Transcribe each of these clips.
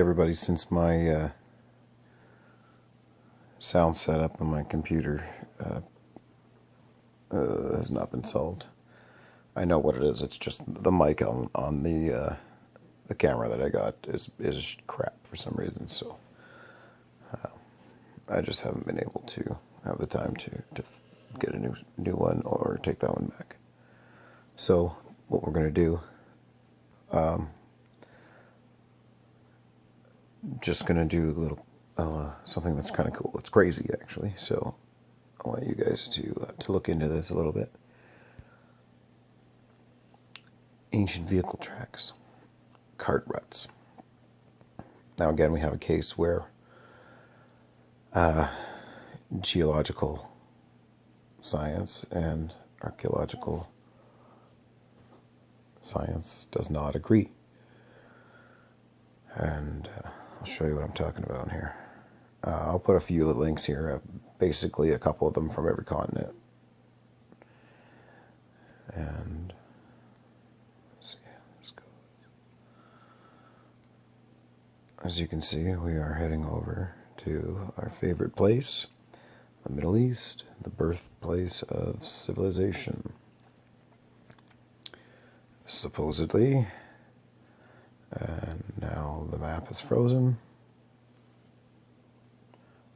everybody, since my sound setup on my computer has not been solved. I know what it is. It's just the mic on the camera that I got is crap for some reason. So I just haven't been able to have the time to get a new one or take that one back. So what we're going to do, just going to do a little something that's kind of cool. It's crazy, actually. So I want you guys to look into this a little bit. Ancient vehicle tracks, cart ruts. Now again, we have a case where geological science and archaeological science does not agree. And I'll show you what I'm talking about here. I'll put a few links here, basically a couple of them from every continent. And let's see how this goes. As you can see, we are heading over to our favorite place, the Middle East, the birthplace of civilization. Supposedly. And now the map is frozen.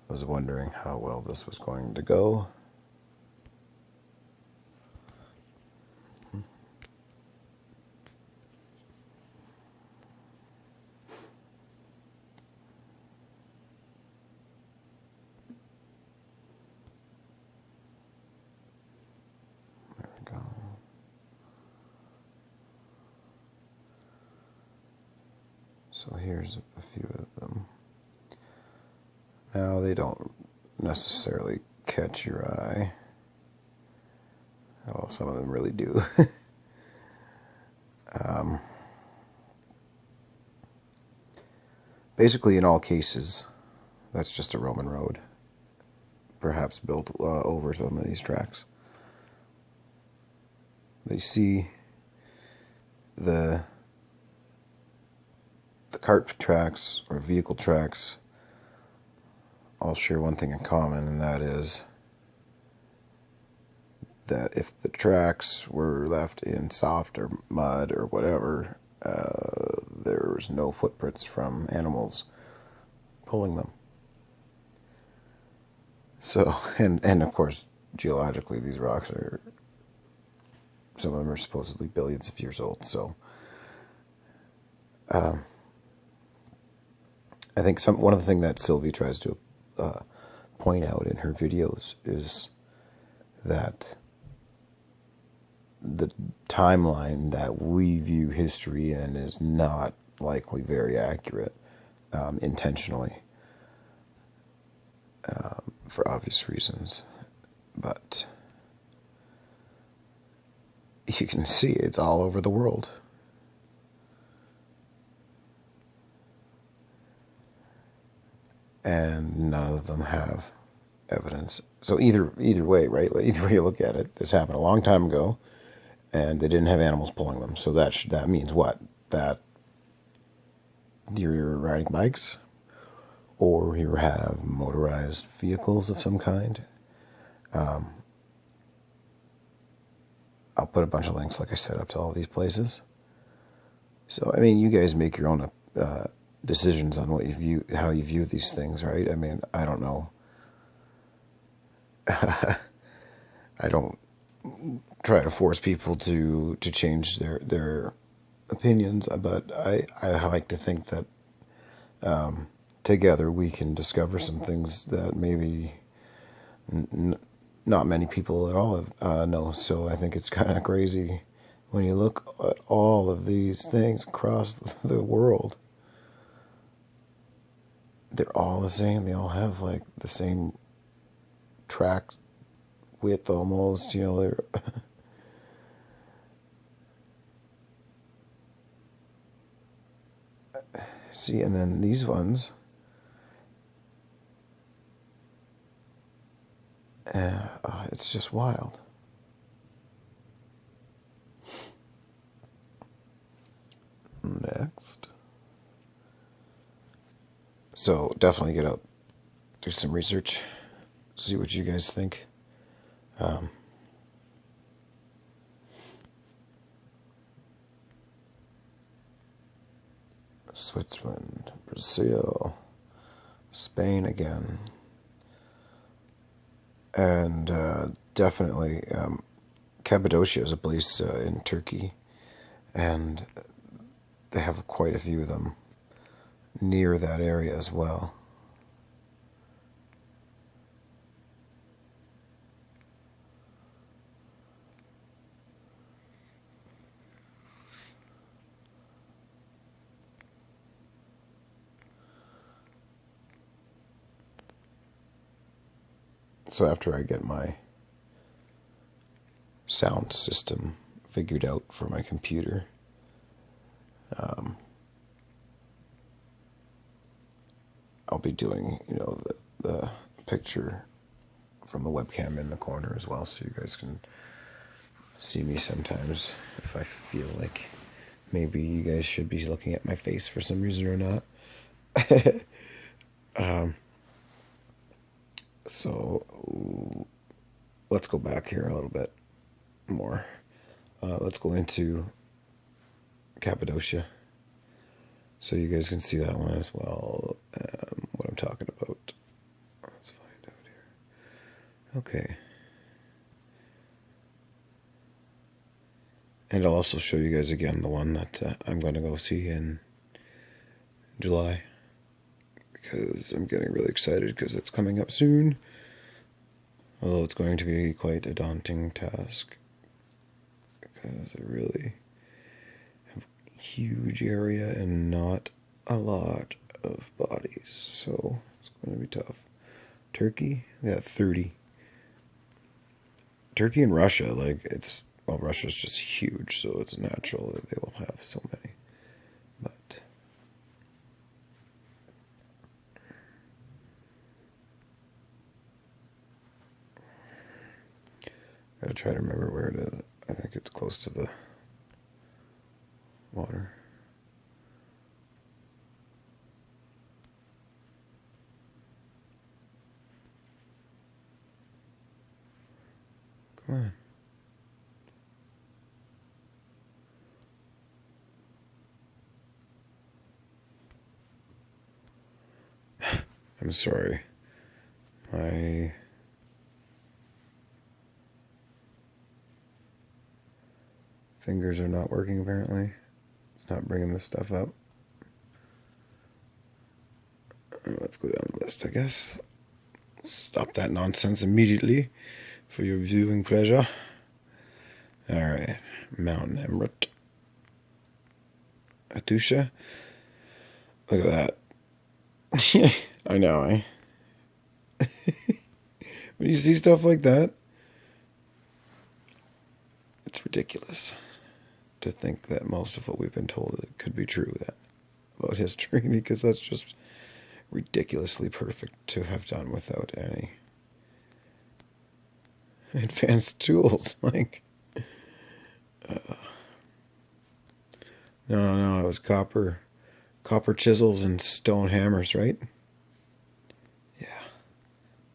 I was wondering how well this was going to go. There we go. So here's a few of them. Now, they don't necessarily catch your eye. Well, some of them really do. Basically, in all cases, that's just a Roman road, perhaps built over some of these tracks. They see the cart tracks or vehicle tracks all share one thing in common, and that is that if the tracks were left in soft or mud or whatever, there was no footprints from animals pulling them. So, and of course, geologically, these rocks are, some of them are supposedly billions of years old. So, I think one of the things that Sylvie tries to point out in her videos is that the timeline that we view history in is not likely very accurate, intentionally, for obvious reasons. But you can see it's all over the world. And none of them have evidence. So either way, right? Either way you look at it, this happened a long time ago, and they didn't have animals pulling them. So that means what? That you're riding bikes, or you have motorized vehicles of some kind. I'll put a bunch of links, like I said, up to all these places. So I mean, you guys make your own decisions on what you view, how you view these things, right? I mean, I don't know. I don't try to force people to change their opinions, but I like to think that together we can discover some things that maybe not many people at all know. So I think it's kind of crazy when you look at all of these things across the world. They're all the same. They all have like the same track width almost, you know. They're see, and then these ones, it's just wild. Next. So definitely get out, do some research, see what you guys think. Switzerland, Brazil, Spain again, and definitely Cappadocia is a place in Turkey, and they have quite a few of them near that area as well. So after I get my sound system figured out for my computer, I'll be doing, the picture from the webcam in the corner as well, so you guys can see me sometimes if I feel like maybe you guys should be looking at my face for some reason or not. So let's go back here a little bit more. Let's go into Cappadocia so you guys can see that one as well, what I'm talking about. Let's find out here. Okay. And I'll also show you guys again the one that I'm going to go see in July, because I'm getting really excited because it's coming up soon. Although it's going to be quite a daunting task, because I really have a huge area and not a lot of bodies, so it's going to be tough. Turkey, yeah, 30. Turkey and Russia, well, Russia's just huge, so it's natural that they will have so many. But I gotta try to remember where it is. I think it's close to the water. Come on. I'm sorry. My fingers are not working apparently. It's not bringing this stuff up. Let's go down the list, I guess. Stop that nonsense immediately for your viewing pleasure. Alright. Mount Emret. Atusha. Look at that. I know, eh? When you see stuff like that, it's ridiculous to think that most of what we've been told could be true about history, because that's just ridiculously perfect to have done without any advanced tools. No, it was copper chisels and stone hammers, right? Yeah,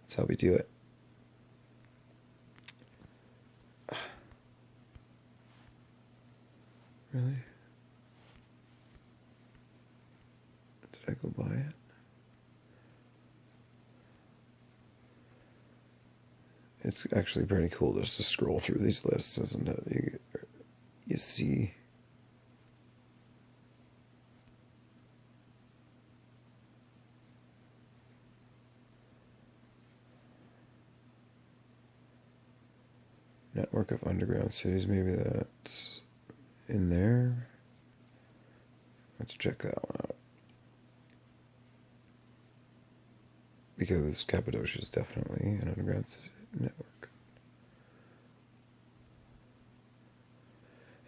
that's how we do it. Really? Did I go by it? It's actually pretty cool just to scroll through these lists, isn't it? You see network of underground cities, maybe that's in there. Let's check that one out, because Cappadocia is definitely an underground network.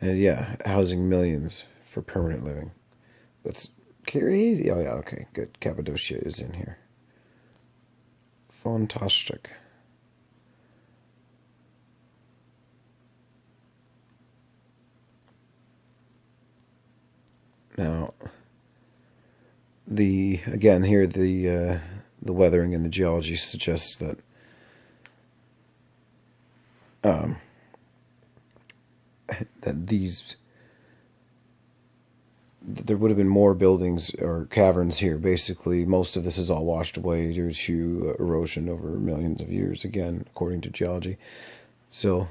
And yeah, housing millions for permanent living. That's crazy. Oh yeah, okay, good. Cappadocia is in here. Fantastic. Now, again here the weathering and the geology suggests that there would have been more buildings or caverns here. Basically, most of this is all washed away due to erosion over millions of years, again, according to geology. So,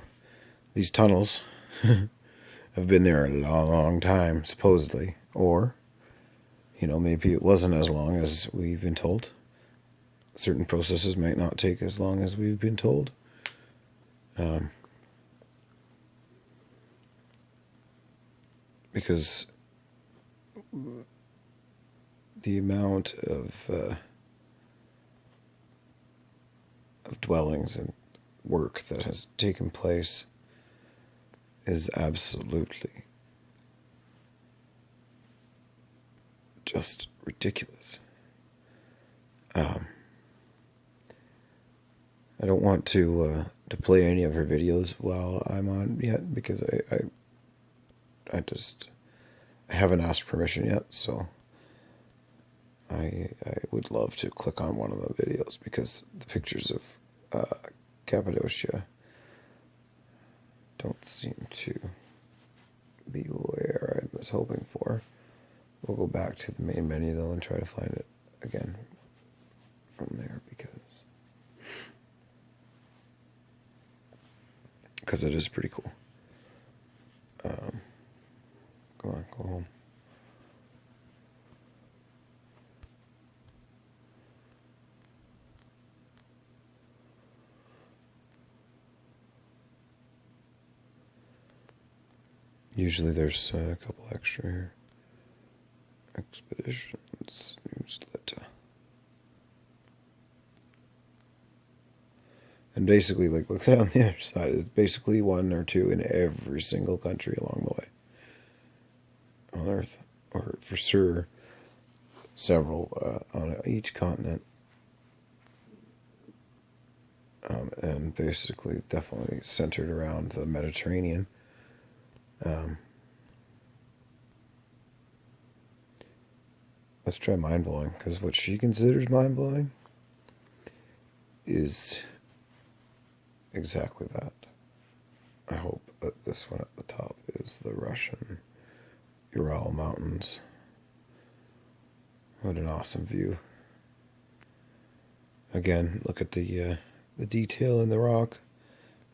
these tunnels have been there a long time, supposedly. Or, maybe it wasn't as long as we've been told. Certain processes might not take as long as we've been told. Because the amount of dwellings and work that has taken place is absolutely just ridiculous. I don't want to play any of her videos while I'm on yet, because I haven't asked permission yet, so I would love to click on one of the videos, because the pictures of Cappadocia don't seem to be where I was hoping for. We'll go back to the main menu though and try to find it again from there, because it is pretty cool. Go on, go home. Usually there's a couple extra here. Expeditions, newsletter. And basically, like, look at on the other side. It's basically one or two in every single country along the way on Earth, or for sure several on each continent. And basically, definitely centered around the Mediterranean. Let's try mind-blowing, because what she considers mind-blowing is exactly that. I hope that this one at the top is the Russian Ural Mountains. What an awesome view. Again, look at the detail in the rock.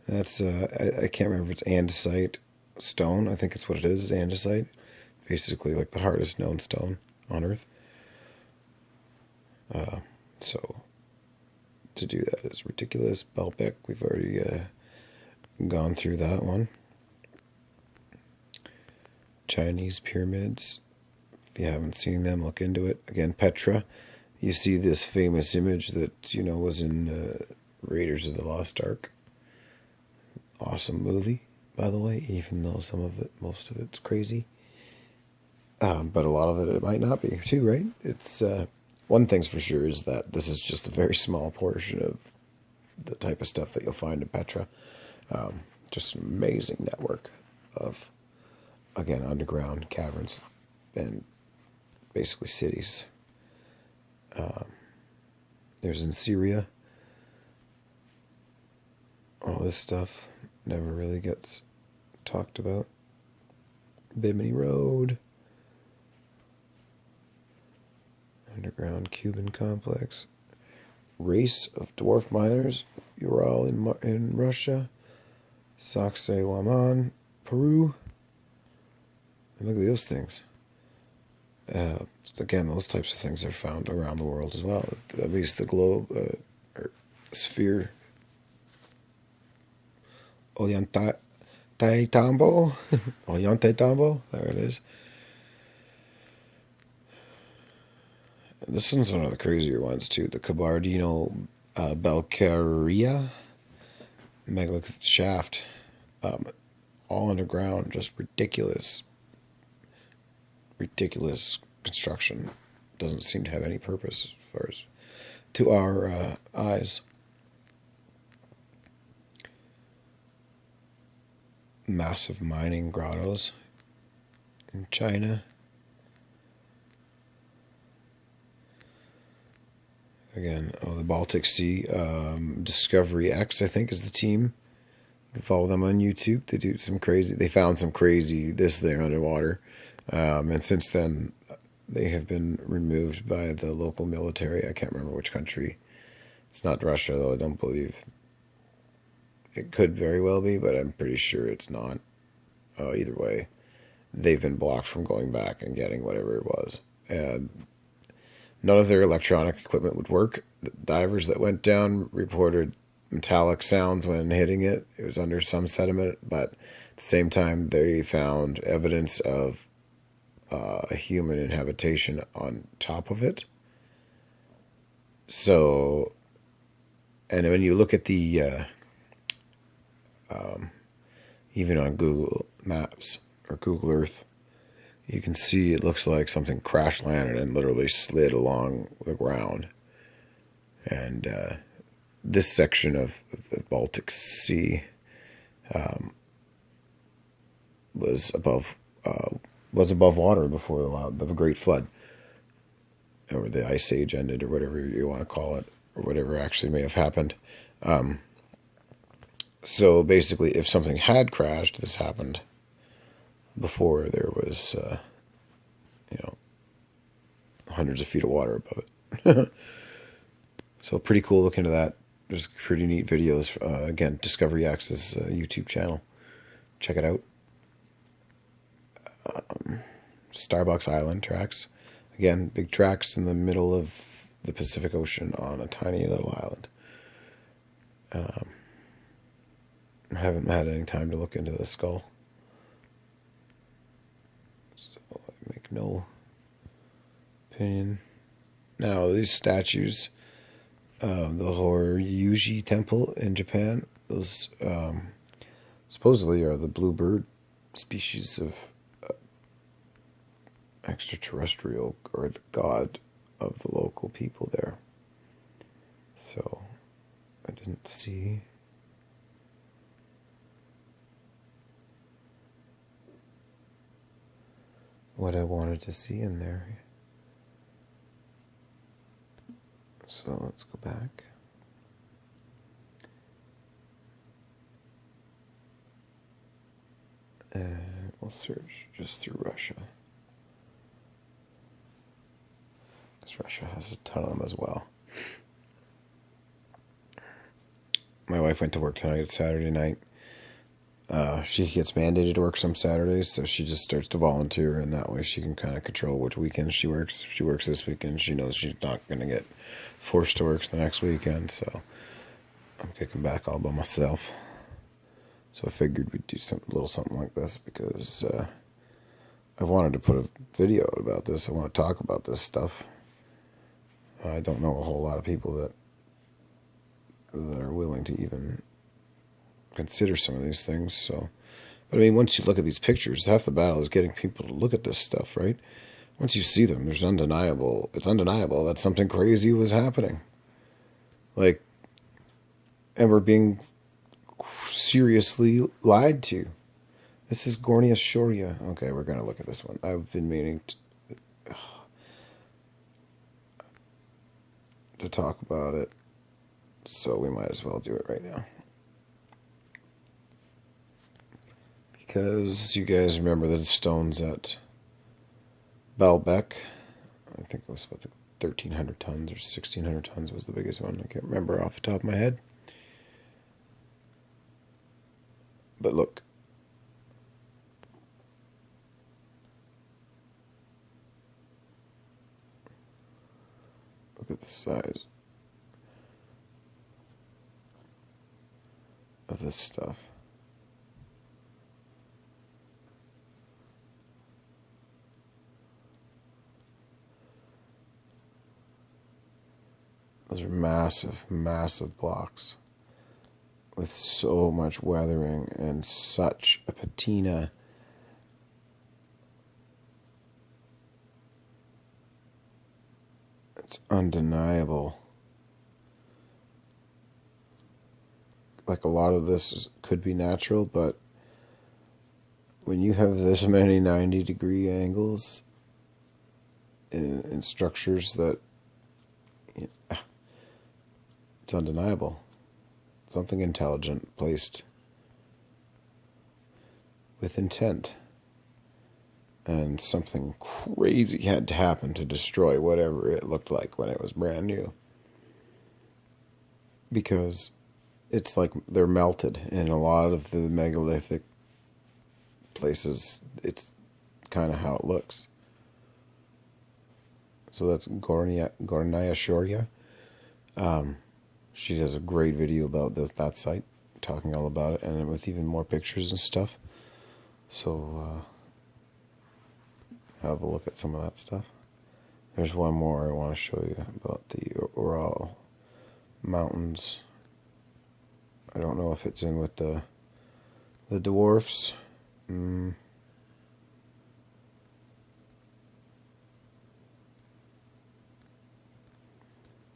That's I can't remember if it's andesite stone. I think it's what it is andesite. Basically like the hardest known stone on Earth. So to do that is ridiculous. Baalbek, we've already gone through that one. Chinese pyramids. If you haven't seen them, look into it. Again, Petra. You see this famous image that, was in Raiders of the Lost Ark. Awesome movie, by the way, even though most of it's crazy. But a lot of it might not be, too, right? It's, one thing's for sure is that this is just a very small portion of the type of stuff that you'll find in Petra. Just an amazing network of, again, underground caverns and basically cities. There's in Syria. All this stuff never really gets talked about. Bimini Road. Underground Cuban complex. Race of dwarf miners. Ural in Russia. Sacsayhuaman, Peru. And look at those things. Again, those types of things are found around the world as well. At least the globe, or sphere. Ollantaytambo. Ollantaytambo. There it is. This one's one of the crazier ones too. The Kabardino Balkaria Megalithic shaft. All underground. Just ridiculous construction. Doesn't seem to have any purpose as far as to our eyes. Massive mining grottos in China. Again, the Baltic Sea. Discovery X, I think, is the team. You can follow them on YouTube. They do some crazy. They found some crazy this there underwater, and since then they have been removed by the local military. I can't remember which country. It's not Russia, though. I don't believe. It could very well be, but I'm pretty sure it's not. Either way, they've been blocked from going back and getting whatever it was. None of their electronic equipment would work. The divers that went down reported metallic sounds when hitting it. It was under some sediment, but at the same time, they found evidence of a human inhabitation on top of it. So, and when you look at the even on Google Maps or Google Earth, you can see it looks like something crash landed and literally slid along the ground. And this section of the Baltic Sea was above water before the Great Flood, or the Ice Age ended, or whatever you want to call it, or whatever actually may have happened. So basically, if something had crashed, this happened before there was, hundreds of feet of water above it. So pretty cool. Look into that. There's pretty neat videos. Again, Discovery X's YouTube channel. Check it out. Starbucks Island tracks. Again, big tracks in the middle of the Pacific Ocean on a tiny little island. I haven't had any time to look into the skull, so I make no opinion. Now, these statues, the Horyuji Temple in Japan, those supposedly are the bluebird species of extraterrestrial, or the god of the local people there. So, I didn't see what I wanted to see in there. So let's go back. And we'll search just through Russia. Because Russia has a ton of them as well. My wife went to work tonight. It's Saturday night. She gets mandated to work some Saturdays, so she just starts to volunteer, and that way she can kind of control which weekends she works. If she works this weekend, she knows she's not going to get forced to work the next weekend, so I'm kicking back all by myself. So I figured we'd do a little something like this, because I wanted to put a video out about this. I want to talk about this stuff. I don't know a whole lot of people that are willing to even consider some of these things. So, but I mean, once you look at these pictures, half the battle is getting people to look at this stuff, right? Once you see them, it's undeniable that something crazy was happening. Like, and we're being seriously lied to. This is Gornia Shoria. Okay, we're gonna look at this one. I've been meaning to talk about it, so we might as well do it right now. Because you guys remember the stones at Baalbek. I think it was about 1,300 tons or 1,600 tons was the biggest one. I can't remember off the top of my head. But look. Look at the size of this stuff. Those are massive, massive blocks with so much weathering and such a patina. It's undeniable. Like, a lot of this could be natural, but when you have this many 90-degree angles in structures that... It's undeniable. Something intelligent placed with intent. And something crazy had to happen to destroy whatever it looked like when it was brand new. Because it's like they're melted. In a lot of the megalithic places, it's kind of how it looks. So that's Gornaya Shoria. She does a great video about that site, talking all about it, and with even more pictures and stuff. So have a look at some of that stuff. There's one more I want to show you about the Ural Mountains. I don't know if it's in with the dwarfs. Or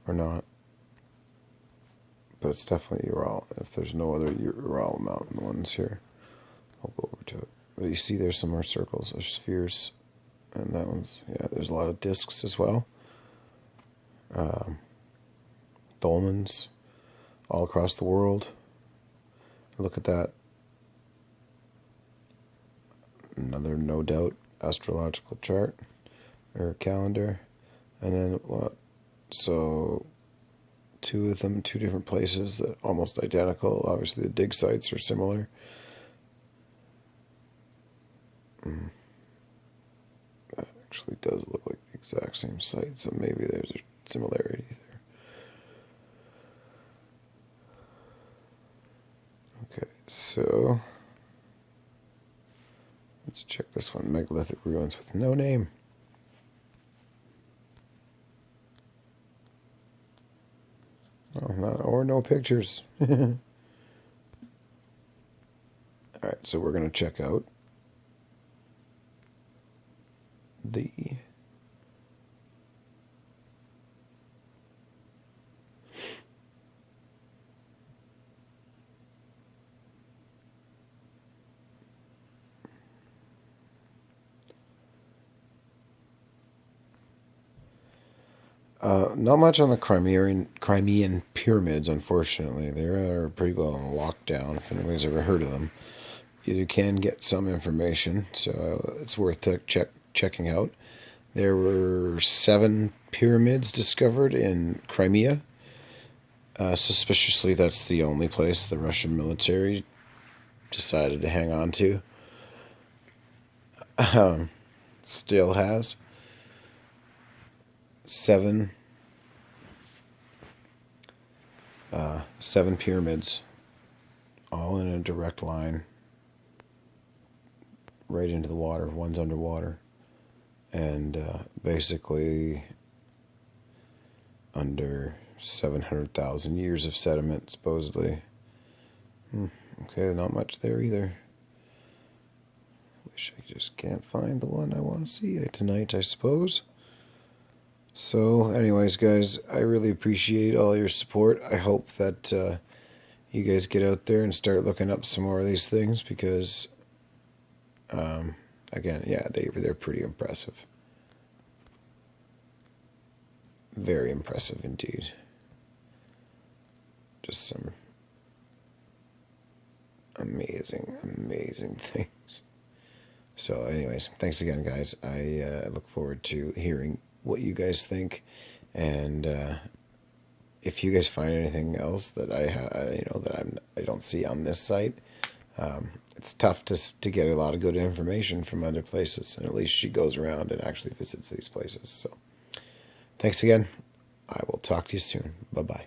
not. But it's definitely Ural. If there's no other Ural mountain ones here, I'll go over to it. But you see there's some more circles or spheres. And that one's, yeah, there's a lot of discs as well. Dolmens all across the world. Look at that. Another, no doubt, astrological chart or calendar. And then what? So, two of them, two different places that are almost identical. Obviously, the dig sites are similar. That actually does look like the exact same site, so maybe there's a similarity there. Okay, so let's check this one. Megalithic ruins with no name. Oh, or no pictures. Alright, so we're going to check out the not much on the Crimean pyramids, unfortunately. They are pretty well on lockdown, if anybody's ever heard of them. You can get some information, so it's worth checking out. There were 7 pyramids discovered in Crimea. Suspiciously, that's the only place the Russian military decided to hang on to. Still has 7 pyramids, all in a direct line right into the water. One's underwater, and basically under 700,000 years of sediment, supposedly. Okay, not much there either. Wish I just can't find the one I want to see tonight, I suppose. So, anyways, guys, I really appreciate all your support. I hope that you guys get out there and start looking up some more of these things, because, again, yeah, they're pretty impressive. Very impressive indeed. Just some amazing, amazing things. So, anyways, thanks again, guys. I look forward to hearing what you guys think, and if you guys find anything else that I don't see on this site, it's tough to get a lot of good information from other places, and at least she goes around and actually visits these places. So, thanks again. I will talk to you soon. Bye bye.